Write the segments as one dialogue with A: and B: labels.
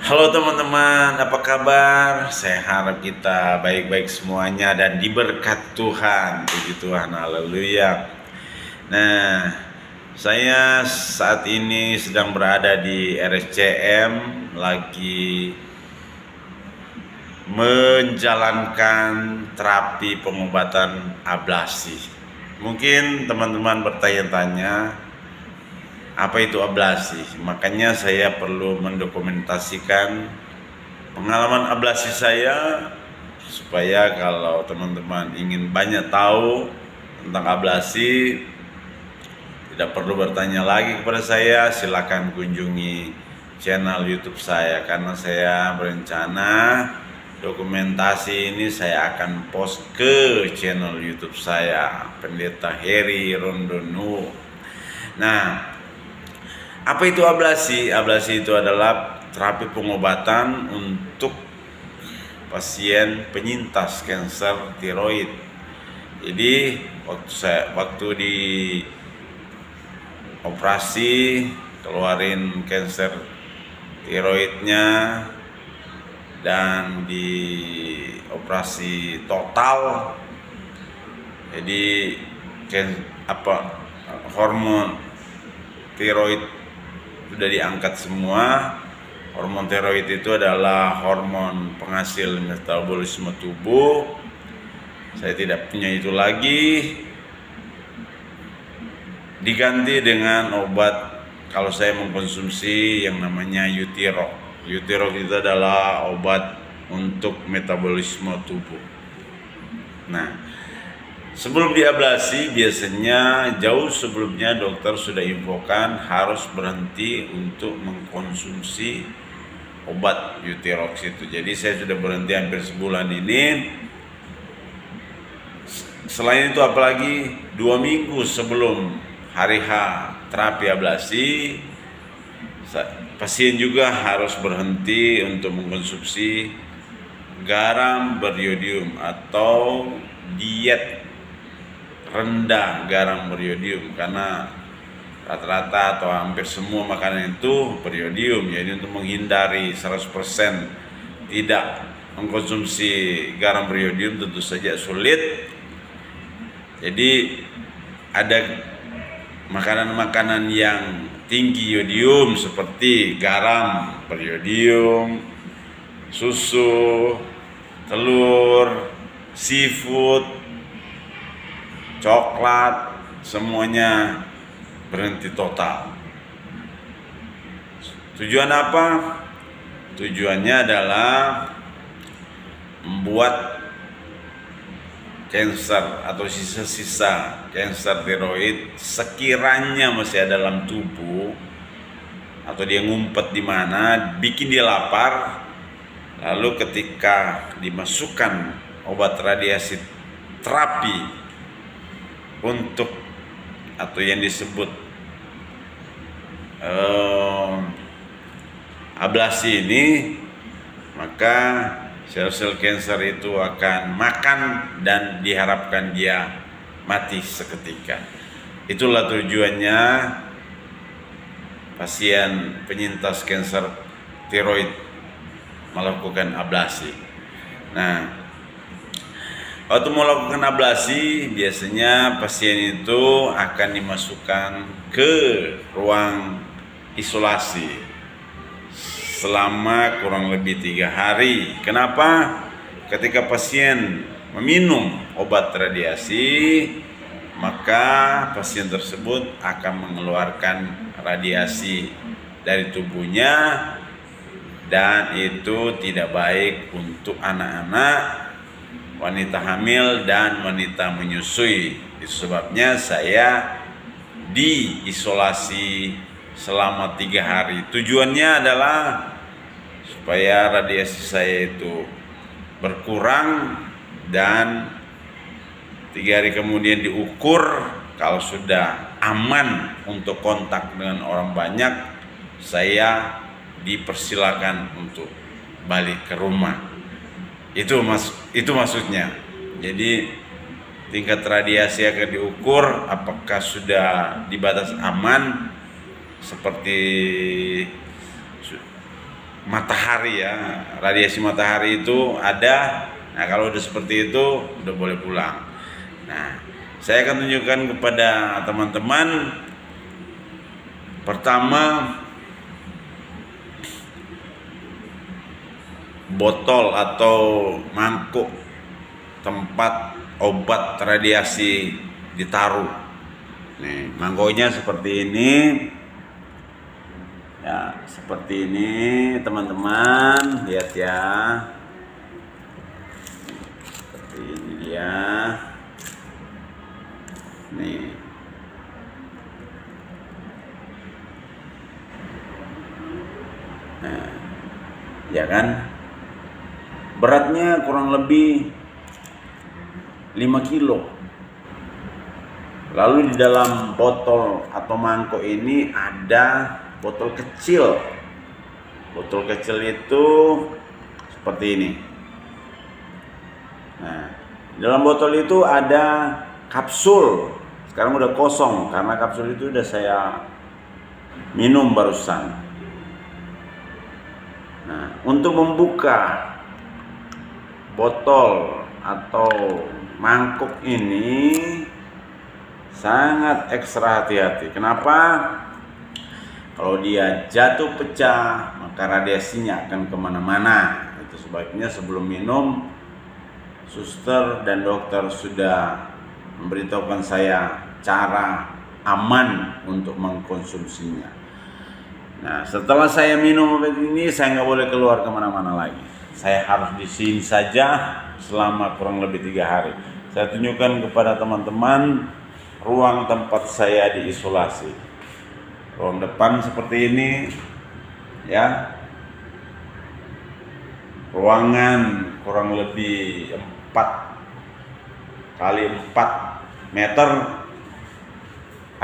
A: Halo teman-teman, apa kabar? Saya harap kita baik-baik semuanya dan diberkati Tuhan. Puji Tuhan, haleluya. Nah, saya saat ini sedang berada di RSCM, lagi menjalankan terapi pengobatan ablasi. Mungkin teman-teman bertanya-tanya, apa itu ablasi? Makanya saya perlu mendokumentasikan pengalaman ablasi saya supaya kalau teman-teman ingin banyak tahu tentang ablasi, tidak perlu bertanya lagi kepada saya. Silakan kunjungi channel YouTube saya, karena saya berencana dokumentasi ini saya akan post ke channel YouTube saya, Pendeta Heri Rondonu. Nah, apa itu ablasi? Ablasi itu adalah terapi pengobatan untuk pasien penyintas kanker tiroid. Jadi waktu di operasi keluarin kanker tiroidnya dan di operasi total, jadi hormon tiroid sudah diangkat semua. Hormon tiroid itu adalah hormon penghasil metabolisme tubuh. Saya tidak punya itu lagi. Diganti dengan obat kalau saya mengkonsumsi yang namanya Euthyrox. Euthyrox itu adalah obat untuk metabolisme tubuh. Nah, sebelum diablasi biasanya jauh sebelumnya dokter sudah infokan harus berhenti untuk mengkonsumsi obat Euthyrox itu. Jadi saya sudah berhenti hampir sebulan ini. Selain itu apalagi 2 minggu sebelum hari H terapi ablasi, pasien juga harus berhenti untuk mengkonsumsi garam beriodium atau diet rendah garam beriodium, karena rata-rata atau hampir semua makanan itu beriodium. Jadi untuk menghindari 100% tidak mengkonsumsi garam beriodium tentu saja sulit. Jadi ada makanan-makanan yang tinggi iodium seperti garam beriodium, susu, telur, seafood, coklat, semuanya berhenti total. Tujuan apa? Tujuannya adalah membuat kanker atau sisa-sisa kanker tiroid sekiranya masih ada dalam tubuh atau dia ngumpet di mana, bikin dia lapar. Lalu ketika dimasukkan obat radiasi terapi untuk atau yang disebut ablasi ini, maka sel-sel kanker itu akan makan dan diharapkan dia mati seketika. Itulah tujuannya pasien penyintas kanker tiroid melakukan ablasi. Nah, waktu melakukan ablasi biasanya pasien itu akan dimasukkan ke ruang isolasi selama kurang lebih 3 hari. Kenapa? Ketika pasien meminum obat radiasi, maka pasien tersebut akan mengeluarkan radiasi dari tubuhnya, dan itu tidak baik untuk anak-anak, wanita hamil, dan wanita menyusui. Itu sebabnya saya diisolasi selama 3 hari. Tujuannya adalah supaya radiasi saya itu berkurang, dan 3 hari kemudian diukur. Kalau sudah aman untuk kontak dengan orang banyak, saya dipersilakan untuk balik ke rumah. Itu maksudnya. Jadi tingkat radiasi akan diukur apakah sudah di batas aman, seperti matahari ya, radiasi matahari itu ada. Nah, kalau udah seperti itu udah boleh pulang. Nah, saya akan tunjukkan kepada teman-teman. Pertama, botol atau mangkuk tempat obat radiasi ditaruh. Nih, mangkoknya seperti ini. Ya, seperti ini teman-teman, lihat ya. Seperti ini dia. Nih. Nah, ya kan? Beratnya kurang lebih 5 kilo. Lalu di dalam botol atau mangkok ini ada botol kecil. Botol kecil itu seperti ini. Nah, di dalam botol itu ada kapsul. Sekarang udah kosong karena kapsul itu udah saya minum barusan. Nah, untuk membuka botol atau mangkuk ini sangat ekstra hati-hati. Kenapa? Kalau dia jatuh pecah, maka radiasinya akan kemana-mana. Itu sebabnya sebelum minum, suster dan dokter sudah memberitahukan saya cara aman untuk mengkonsumsinya. Nah, setelah saya minum obat ini, saya nggak boleh keluar kemana-mana lagi. Saya harus di sini saja selama kurang lebih 3 hari. Saya tunjukkan kepada teman-teman ruang tempat saya diisolasi. Ruang depan seperti ini, ya. Ruangan kurang lebih 4 kali 4 meter.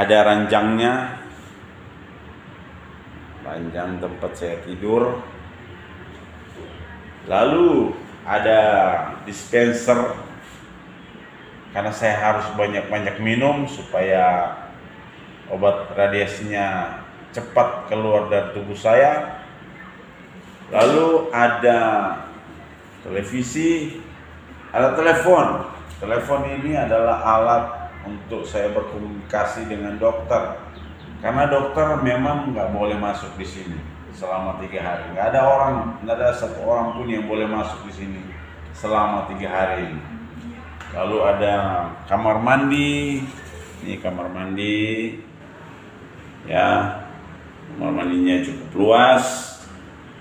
A: Ada ranjangnya, ranjang tempat saya tidur. Lalu ada dispenser karena saya harus banyak-banyak minum supaya obat radiasinya cepat keluar dari tubuh saya. Lalu ada televisi, ada telepon. Telepon ini adalah alat untuk saya berkomunikasi dengan dokter. Karena dokter memang nggak boleh masuk di sini selama 3 hari. Nggak ada satu orang pun yang boleh masuk di sini selama 3 hari. Lalu ada kamar mandi. Ini kamar mandi. Ya, kamar mandinya cukup luas.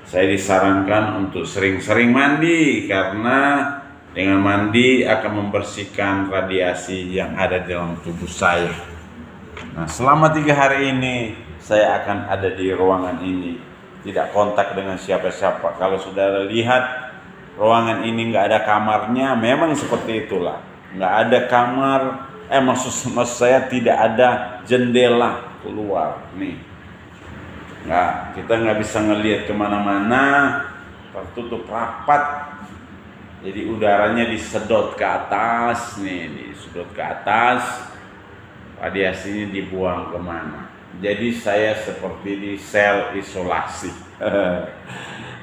A: Saya disarankan untuk sering-sering mandi karena dengan mandi akan membersihkan radiasi yang ada di dalam tubuh saya. Nah, selama 3 hari ini saya akan ada di ruangan ini, tidak kontak dengan siapa-siapa. Kalau saudara lihat ruangan ini nggak ada kamarnya, memang seperti itulah. Nggak ada kamar, maksud saya tidak ada jendela keluar. Nih, kita nggak bisa ngelihat kemana-mana, tertutup rapat. Jadi udaranya disedot ke atas, disedot ke atas, radiasinya dibuang kemana. Jadi saya seperti di sel isolasi.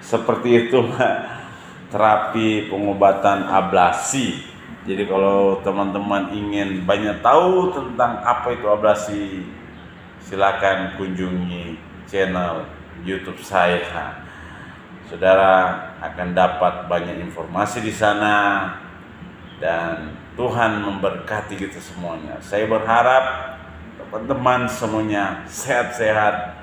A: Seperti itu terapi pengobatan ablasi. Jadi kalau teman-teman ingin banyak tahu tentang apa itu ablasi, silakan kunjungi channel YouTube saya. Saudara akan dapat banyak informasi di sana dan Tuhan memberkati kita semuanya. Saya berharap teman-teman semuanya sehat-sehat,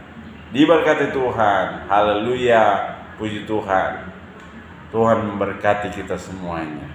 A: diberkati Tuhan. Haleluya, puji Tuhan. Tuhan memberkati kita semuanya.